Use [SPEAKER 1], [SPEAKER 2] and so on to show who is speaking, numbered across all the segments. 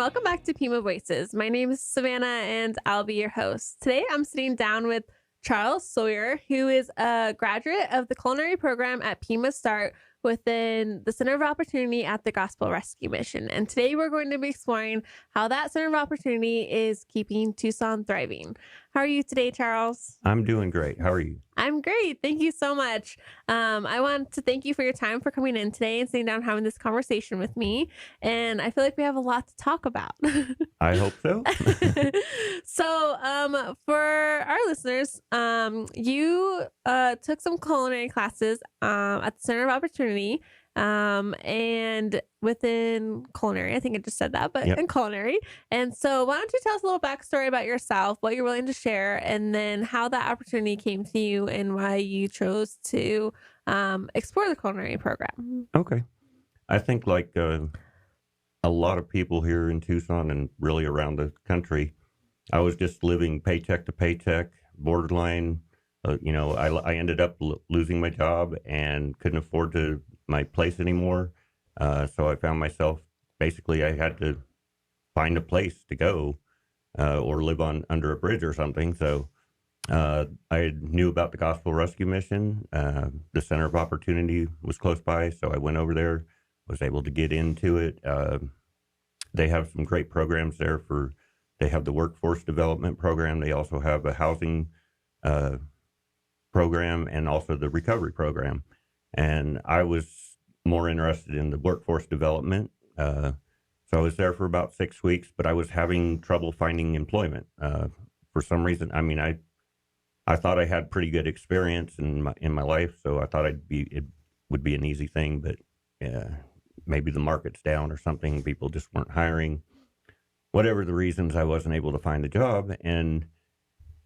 [SPEAKER 1] welcome back to Pima Voices. My name is Savannah, and I'll be your host. Today, I'm sitting down with Charles Sawyer, who is a graduate of the Culinary program at PimaSTART within the Center of Opportunity at the Gospel Rescue Mission. And today, we're going to be exploring how that Center of Opportunity is keeping Tucson thriving. How are you today, Charles?
[SPEAKER 2] I'm doing great. How are you?
[SPEAKER 1] I'm great. Thank you so much. I want to thank you for your time for coming in today and sitting down and having this conversation with me. And I feel like we have a lot to talk about.
[SPEAKER 2] I hope so.
[SPEAKER 1] So, for our listeners, you took some culinary classes at the Center of Opportunity. And within Culinary, I think I just said that, but in Culinary. And so why don't you tell us a little backstory about yourself, what you're willing to share, and then how that opportunity came to you and why you chose to explore the Culinary program.
[SPEAKER 2] Okay. I think like a lot of people here in Tucson and really around the country, I was just living paycheck to paycheck, borderline. I ended up losing my job and couldn't afford my place anymore. So I found myself, basically I had to find a place to go or live under a bridge or something. So I knew about the Gospel Rescue Mission. The Center of Opportunity was close by, so I went over there, was able to get into it. They have some great programs there they have the workforce development program. They also have a housing program and also the recovery program. And I was more interested in the workforce development. So I was there for about 6 weeks, but I was having trouble finding employment. For some reason, I mean, I thought I had pretty good experience in my life, so I thought it would be an easy thing, but maybe the market's down or something. People just weren't hiring. Whatever the reasons, I wasn't able to find a job. And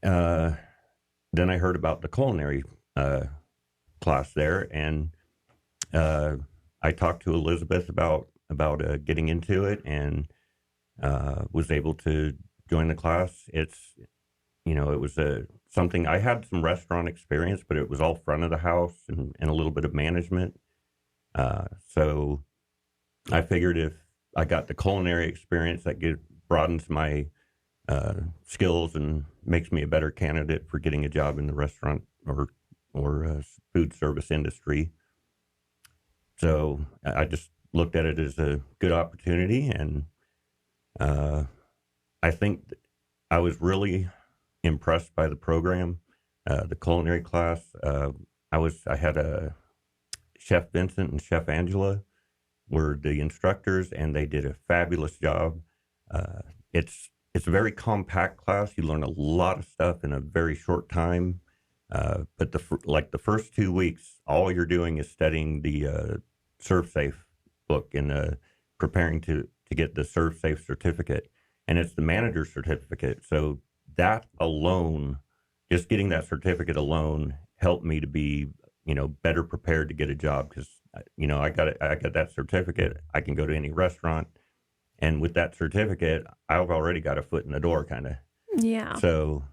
[SPEAKER 2] then I heard about the culinary class there, and I talked to Elizabeth about getting into it, and was able to join the class. It was something. I had some restaurant experience, but it was all front of the house and a little bit of management. So I figured if I got the culinary experience, that broadens my skills and makes me a better candidate for getting a job in the restaurant or food service industry. So I just looked at it as a good opportunity, and I think I was really impressed by the program, the culinary class. I had a Chef Vincent and Chef Angela were the instructors, and they did a fabulous job. It's a very compact class. You learn a lot of stuff in a very short time. But the first 2 weeks, all you're doing is studying the ServSafe book and preparing to get the ServSafe certificate. And it's the manager certificate. So that alone, just getting that certificate alone, helped me to be, better prepared to get a job. Because, I got that certificate. I can go to any restaurant. And with that certificate, I've already got a foot in the door, kind of.
[SPEAKER 1] Yeah.
[SPEAKER 2] So,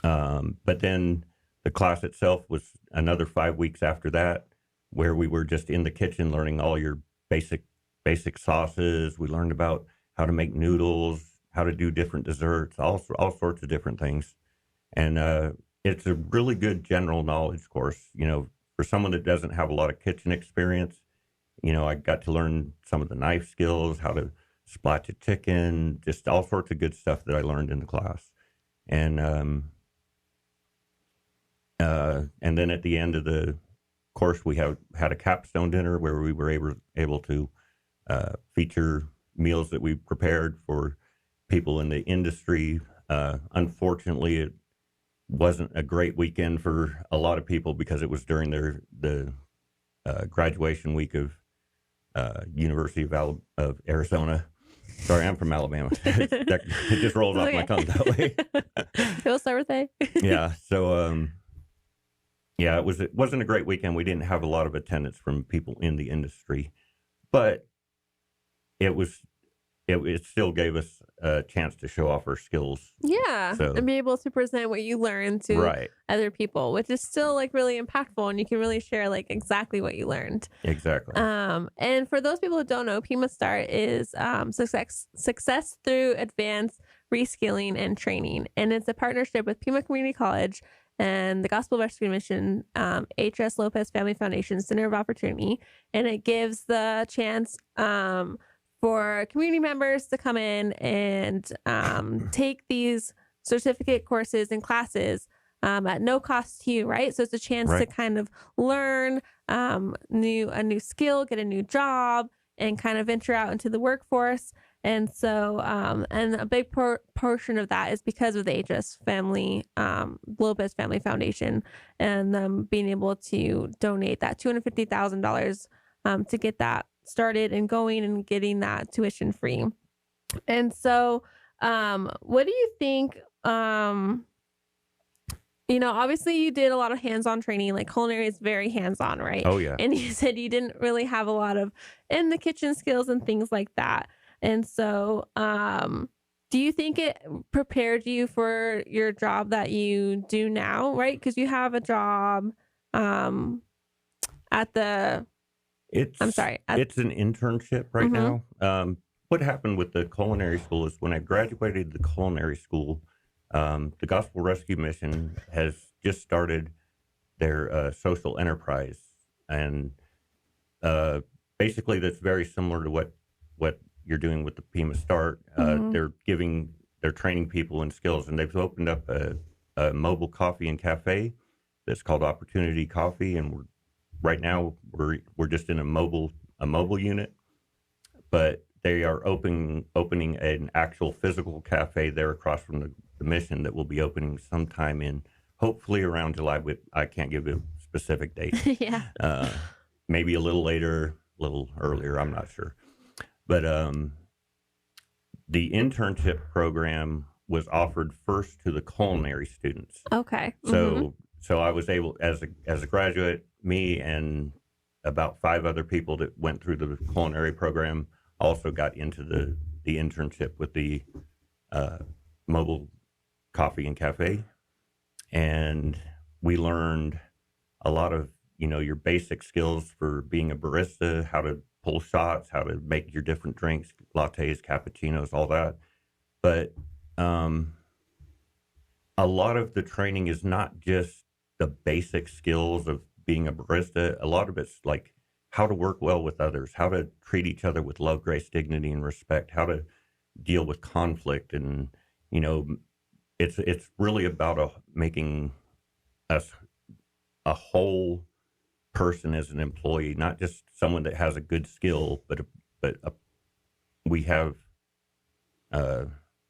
[SPEAKER 2] but then the class itself was another 5 weeks after that, where we were just in the kitchen learning all your basic sauces. We learned about how to make noodles, how to do different desserts, all sorts of different things. And it's a really good general knowledge course. For someone that doesn't have a lot of kitchen experience, I got to learn some of the knife skills, how to splatch a chicken, just all sorts of good stuff that I learned in the class. And then at the end of the course, we had a capstone dinner where we were able to feature meals that we prepared for people in the industry. Unfortunately, it wasn't a great weekend for a lot of people because it was during the graduation week of University of Arizona. Sorry, I'm from Alabama. It just rolls off my tongue that way.
[SPEAKER 1] It'll start with A.
[SPEAKER 2] Yeah. So, it wasn't a great weekend. We didn't have a lot of attendance from people in the industry, but it was it still gave us a chance to show off our skills.
[SPEAKER 1] Yeah,
[SPEAKER 2] So
[SPEAKER 1] and be able to present what you learned to
[SPEAKER 2] right,
[SPEAKER 1] other people, which is still like really impactful, and you can really share like exactly what you learned.
[SPEAKER 2] exactly.
[SPEAKER 1] And for those people who don't know, PimaSTART is success through advanced reskilling and training, and it's a partnership with Pima Community College and the Gospel Rescue Mission, HS Lopez Family Foundation Center of Opportunity, and it gives the chance for community members to come in and take these certificate courses and classes at no cost to you, right? So it's a chance to
[SPEAKER 2] Right.
[SPEAKER 1] kind of learn a new skill, get a new job, and kind of venture out into the workforce. And so, and a big portion of that is because of the HS Family, Lopez Family Foundation, and them being able to donate that $250,000 to get that started and going and getting that tuition free. And so, what do you think? Obviously you did a lot of hands-on training, like culinary is very hands-on, right?
[SPEAKER 2] Oh yeah.
[SPEAKER 1] And you said you didn't really have a lot of in the kitchen skills and things like that. And so, do you think it prepared you for your job that you do now, right? Because you have a job, at the, I'm sorry,
[SPEAKER 2] It's an internship right
[SPEAKER 1] Mhm.
[SPEAKER 2] now. What happened with the culinary school is when I graduated the culinary school, the Gospel Rescue Mission has just started their social enterprise, and uh, basically that's very similar to what you're doing with the PimaSTART.
[SPEAKER 1] Mhm.
[SPEAKER 2] They're training people in skills, and they've opened up a mobile coffee and cafe that's called Opportunity Coffee, and right now we're just in a mobile unit, but they are opening an actual physical cafe there across from the mission that will be opening sometime in hopefully around July. But I can't give a specific date.
[SPEAKER 1] Yeah.
[SPEAKER 2] Uh, Maybe a little later, a little earlier. I'm not sure. But the internship program was offered first to the culinary students.
[SPEAKER 1] Okay. Mhm.
[SPEAKER 2] So I was able, as a graduate, me and about 5 other people that went through the culinary program also got into the internship with the uh, mobile coffee and cafe, and we learned a lot of your basic skills for being a barista, how to pull shots, how to make your different drinks, lattes, cappuccinos, all that. But a lot of the training is not just the basic skills of being a barista. A lot of it's like how to work well with others, how to treat each other with love, grace, dignity, and respect, how to deal with conflict, and you know, it's really about making us a whole person as an employee, not just someone that has a good skill, but we have uh,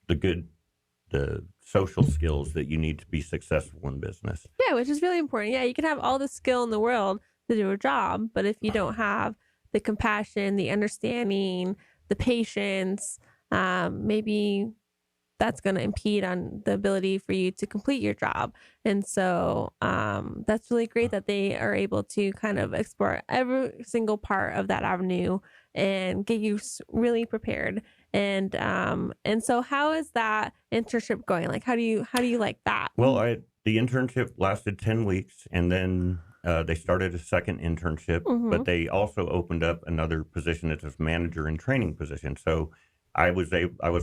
[SPEAKER 2] the social skills that you need to be successful in business.
[SPEAKER 1] Yeah, which is really important. Yeah, you can have all the skill in the world to do a job, but if you don't have the compassion, the understanding, the patience, maybe that's going to impede on the ability for you to complete your job. And so that's really great that they are able to kind of explore every single part of that avenue and get you really prepared. And so how is that internship going? Like how do you like that?
[SPEAKER 2] Well, the internship lasted 10 weeks, and then they started a second internship,
[SPEAKER 1] Mm-hmm.
[SPEAKER 2] but they also opened up another position as a manager and training position. So I was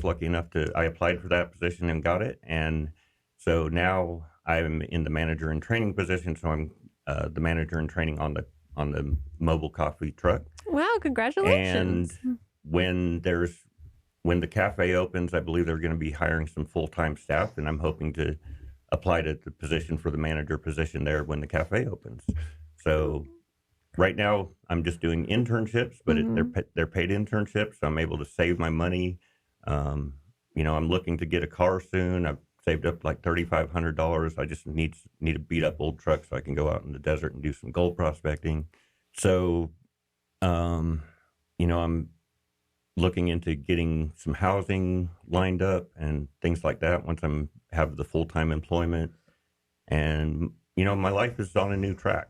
[SPEAKER 2] lucky enough I applied for that position and got it, and so now I'm in the manager and training position. So I'm the manager and training on the mobile coffee truck.
[SPEAKER 1] Wow,
[SPEAKER 2] And
[SPEAKER 1] congratulations.
[SPEAKER 2] when when the cafe opens, I believe they're going to be hiring some full-time staff, and I'm hoping to apply to the position for the manager position there when the cafe opens. So right now I'm just doing internships, but
[SPEAKER 1] Mm-hmm.
[SPEAKER 2] they're paid internships, so I'm able to save my money. I'm looking to get a car soon. I've saved up like $3,500. I just need a beat up old truck so I can go out in the desert and do some gold prospecting. So, I'm looking into getting some housing lined up and things like that once have the full-time employment. And, my life is on a new track,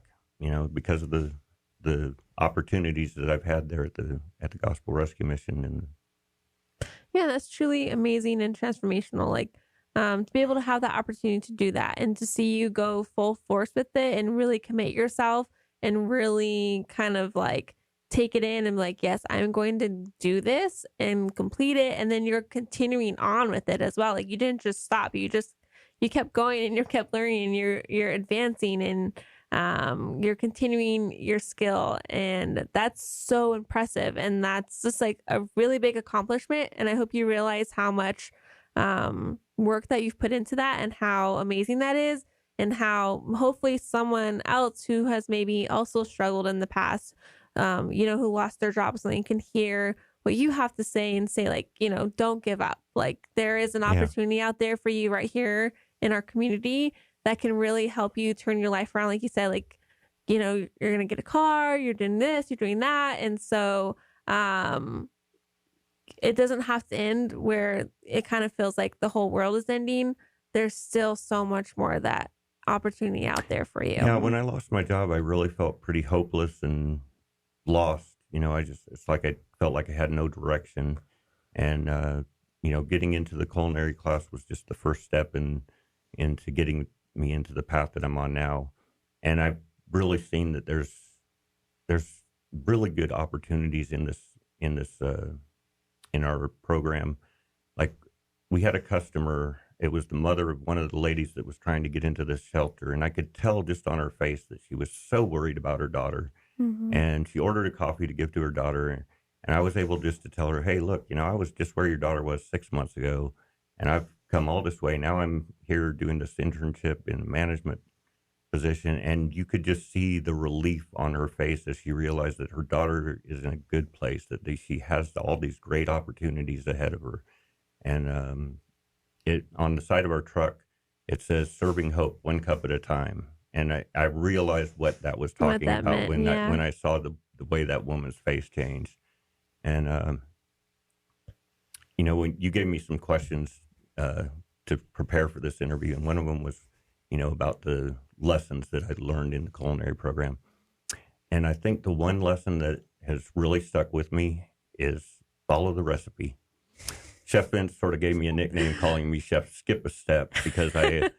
[SPEAKER 2] because of the opportunities that I've had there at the Gospel Rescue Mission. And
[SPEAKER 1] Yeah, that's truly amazing and transformational. Like, to be able to have that opportunity to do that and to see you go full force with it and really commit yourself and really kind of like take it in and like, yes, I'm going to do this and complete it. And then you're continuing on with it as well. Like you didn't just stop. You kept going and you kept learning and you're advancing and you're continuing your skill, and that's so impressive, and that's just like a really big accomplishment, and I hope you realize how much work that you've put into that and how amazing that is, and how hopefully someone else who has maybe also struggled in the past, who lost their job, so they can hear what you have to say and say, like, don't give up. Like there is an
[SPEAKER 2] Yeah.
[SPEAKER 1] opportunity out there for you right here in our community that can really help you turn your life around. Like you said, like, you're going to get a car, you're doing this, you're doing that. And so, it doesn't have to end where it kind of feels like the whole world is ending. There's still so much more of that opportunity out there for
[SPEAKER 2] Yeah. When
[SPEAKER 1] you.
[SPEAKER 2] I lost my job, I really felt pretty hopeless and lost. It's like I felt like I had no direction. And, getting into the culinary class was just the first step into getting me into the path that I'm on now. And I've really seen that there's really good opportunities in our program. Like we had a customer, it was the mother of one of the ladies that was trying to get into this shelter, and I could tell just on her face that she was so worried about her daughter.
[SPEAKER 1] Hmm.
[SPEAKER 2] And she ordered a coffee to give to her daughter, and I was able just to tell her, hey, look, I was just where your daughter was 6 months ago, and I've come all this way. Now I'm here doing this internship in management position, and you could just see the relief on her face as she realized that her daughter is in a good place, that she has all these great opportunities ahead of her. And it on the side of our truck, it says "Serving Hope, one cup at a time." And I realized what that was
[SPEAKER 1] What
[SPEAKER 2] talking
[SPEAKER 1] that
[SPEAKER 2] about
[SPEAKER 1] meant.
[SPEAKER 2] when I
[SPEAKER 1] Yeah.
[SPEAKER 2] when I saw the way that woman's face changed. And when you gave me some questions uh, to prepare for this interview, and one of them was, about the lessons that I learned in the culinary program. And I think the one lesson that has really stuck with me is follow the recipe. Chef Vince sort of gave me a nickname calling me Chef Skip a Step because I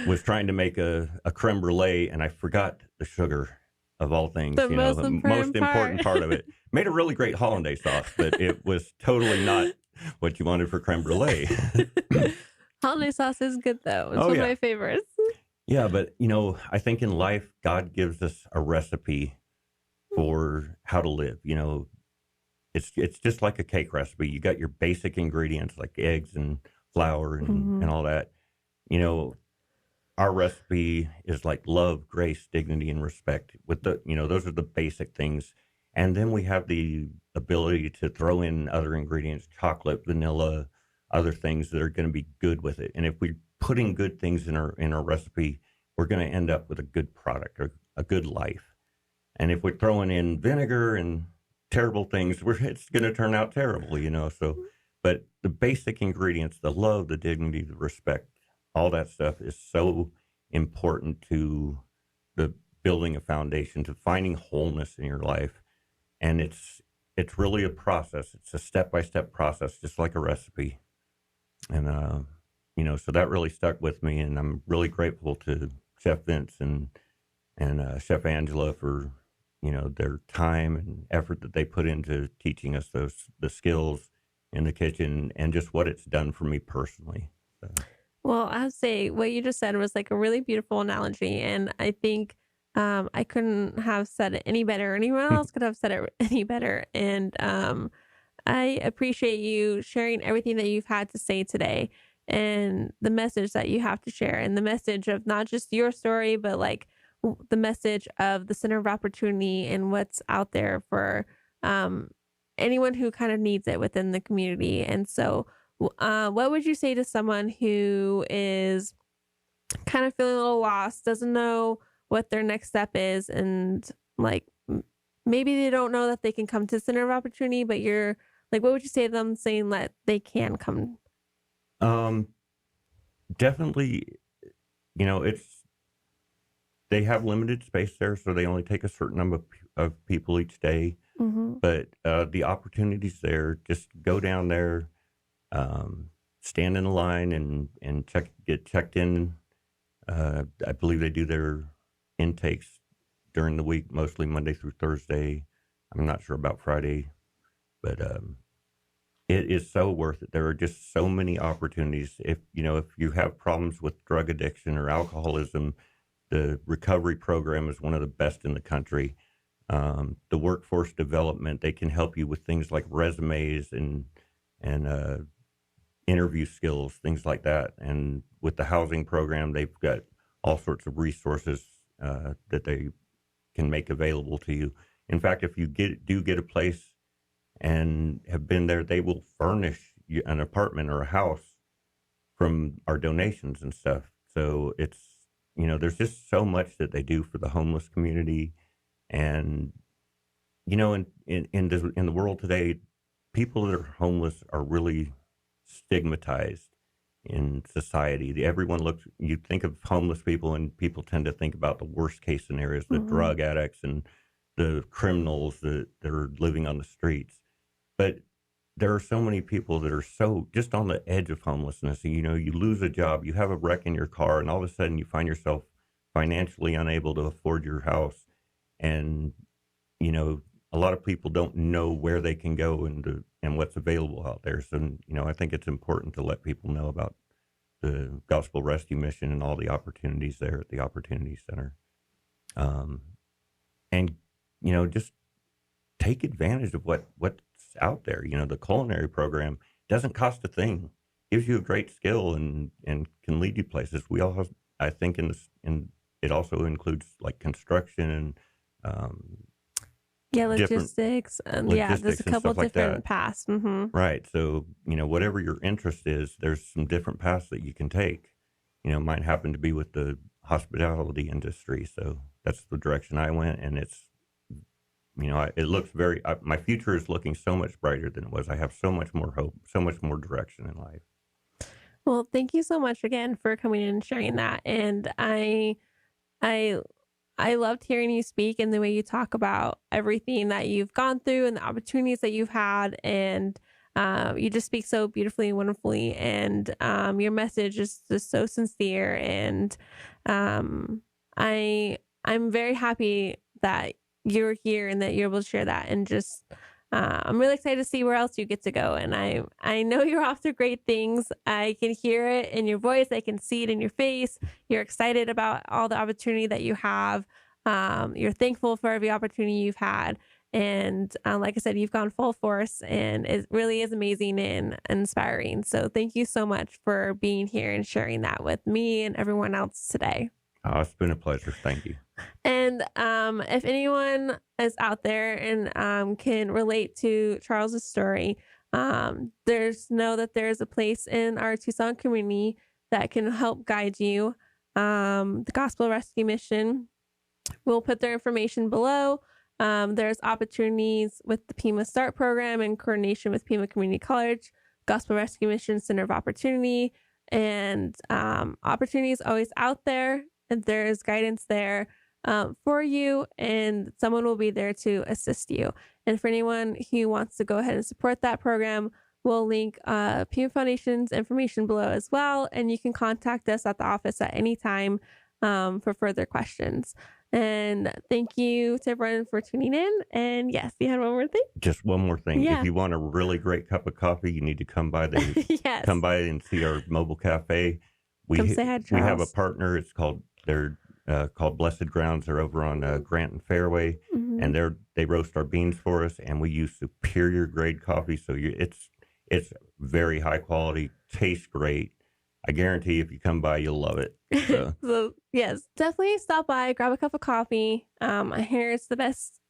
[SPEAKER 2] was trying to make a creme brulee and I forgot the sugar of all things,
[SPEAKER 1] The most
[SPEAKER 2] the most
[SPEAKER 1] important part.
[SPEAKER 2] important part of it. Made a really great hollandaise sauce, but it was totally not what you wanted for creme brulee.
[SPEAKER 1] Holiday sauce is good though. It's
[SPEAKER 2] Oh,
[SPEAKER 1] one of
[SPEAKER 2] yeah.
[SPEAKER 1] my favorites.
[SPEAKER 2] Yeah, but I think in life, God gives us a recipe for how to live. It's just like a cake recipe. You got your basic ingredients like eggs and flour and
[SPEAKER 1] Hmm.
[SPEAKER 2] all that. You know, our recipe is like love, grace, dignity, and respect. With those are the basic things. And then we have the ability to throw in other ingredients, chocolate, vanilla, other things that are going to be good with it. And if we're putting good things in our recipe, we're going to end up with a good product or a good life. And if we're throwing in vinegar and terrible things, it's going to turn out terrible. So, but the basic ingredients, the love, the dignity, the respect, all that stuff is so important to the building a foundation, to finding wholeness in your life. And it's really a process. It's a step by step process, just like a recipe. And so that really stuck with me, and I'm really grateful to Chef Vince and Chef Angela for their time and effort that they put into teaching us the skills in the kitchen and just what it's done for me personally. So,
[SPEAKER 1] Well, I would say what you just said was like a really beautiful analogy. And I think I couldn't have said it any better. Anyone else could have said it any better. And I appreciate you sharing everything that you've had to say today and the message that you have to share and the message of not just your story, but like the message of the Center of Opportunity and what's out there for um, anyone who kind of needs it within the community. And so, what would you say to someone who is kind of feeling a little lost, doesn't know what their next step is, and like maybe they don't know that they can come to Center of Opportunity, but you're like, what would you say to them saying that they can come?
[SPEAKER 2] um, definitely, it's they have limited space there, so they only take a certain number of people each day.
[SPEAKER 1] Hmm.
[SPEAKER 2] But the opportunities there, just go down there, stand in the line and get checked in. I believe they do their intakes during the week, mostly Monday through Thursday. I'm not sure about Friday, but it is so worth it. There are just so many opportunities. If you have problems with drug addiction or alcoholism, the recovery program is one of the best in the country. The workforce development, they can help you with things like resumes and interview skills, things like that. And with the housing program, they've got all sorts of resources that they can make available to you. In fact, if you do get a place and have been there, they will furnish you an apartment or a house from our donations and stuff. So it's, there's just so much that they do for the homeless community. And, in the world today, people that are homeless are really stigmatized in society. You think of homeless people and people tend to think about the worst case scenarios, the drug addicts and the criminals that are living on the streets. But there are so many people that are so just on the edge of homelessness. You lose a job, you have a wreck in your car, and all of a sudden you find yourself financially unable to afford your house. And, a lot of people don't know where they can go and what's available out there. So, I think it's important to let people know about the Gospel Rescue Mission and all the opportunities there at the Opportunity Center. And, just take advantage of what's out there. The culinary program doesn't cost a thing, gives you a great skill and can lead you places. We all have, I think, it also includes like construction and,
[SPEAKER 1] logistics. There's a couple different paths.
[SPEAKER 2] Right. So, whatever your interest is, there's some different paths that you can take. Mine happened to be with the hospitality industry. So that's the direction I went. And it's, it looks my future is looking so much brighter than it was. I have so much more hope, so much more direction in life.
[SPEAKER 1] Well, thank you so much again for coming in and sharing that. And I loved hearing you speak and the way you talk about everything that you've gone through and the opportunities that you've had. And you just speak so beautifully and wonderfully. And your message is just so sincere. And I'm very happy that you're here and that you're able to share that. And just I'm really excited to see where else you get to go. And I know you're off to great things. I can hear it in your voice. I can see it in your face. You're excited about all the opportunity that you have. You're thankful for every opportunity you've had. And like I said, you've gone full force, and it really is amazing and inspiring. So thank you so much for being here and sharing that with me and everyone else today.
[SPEAKER 2] Oh, it's been a pleasure. Thank you.
[SPEAKER 1] And if anyone is out there and can relate to Charles's story, there's a place in our Tucson community that can help guide you. The Gospel Rescue Mission, we'll put their information below. There's opportunities with the PimaSTART program in coordination with Pima Community College, Gospel Rescue Mission Center of Opportunity, and opportunity is always out there. And there's guidance there for you, and someone will be there to assist you. And for anyone who wants to go ahead and support that program, we'll link Pima Foundation's information below as well. And you can contact us at the office at any time for further questions. And thank you to everyone for tuning in. And yes, you had one more thing?
[SPEAKER 2] Just one more thing.
[SPEAKER 1] Yeah.
[SPEAKER 2] If you want a really great cup of coffee, you need to come by
[SPEAKER 1] Yes.
[SPEAKER 2] Come by and see our mobile cafe.
[SPEAKER 1] Come say hi to Charles.
[SPEAKER 2] We have a partner. They're called Blessed Grounds. They're over on Grant and Fairway, and they roast our beans for us, and we use superior grade coffee. So it's very high quality, tastes great. I guarantee if you come by, you'll love it.
[SPEAKER 1] So yes, definitely stop by, grab a cup of coffee. I hear it's the best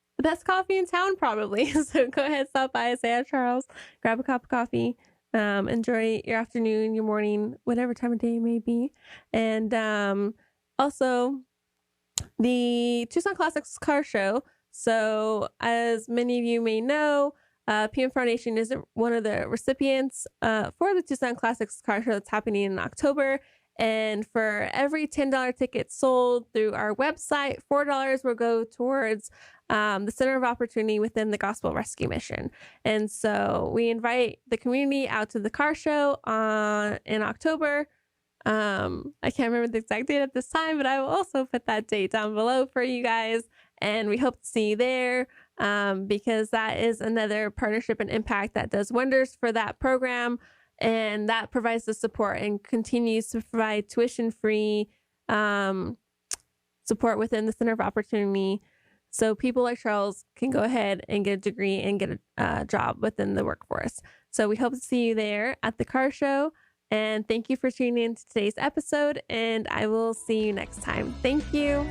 [SPEAKER 1] coffee in town, probably. So go ahead, stop by, say hi to Charles, grab a cup of coffee. Enjoy your afternoon, your morning, whatever time of day it may be. And also the Tucson Classics Car Show. So as many of you may know, Pima Foundation is one of the recipients for the Tucson Classics Car Show that's happening in October. And for every $10 ticket sold through our website, $4 will go towards the Center of Opportunity within the Gospel Rescue Mission. And so we invite the community out to the car show in October. I can't remember the exact date at this time, but I will also put that date down below for you guys. And we hope to see you there because that is another partnership and impact that does wonders for that program. And that provides the support and continues to provide tuition-free support within the Center of Opportunity. So people like Charles can go ahead and get a degree and get a job within the workforce. So we hope to see you there at the car show. And thank you for tuning in to today's episode. And I will see you next time. Thank you.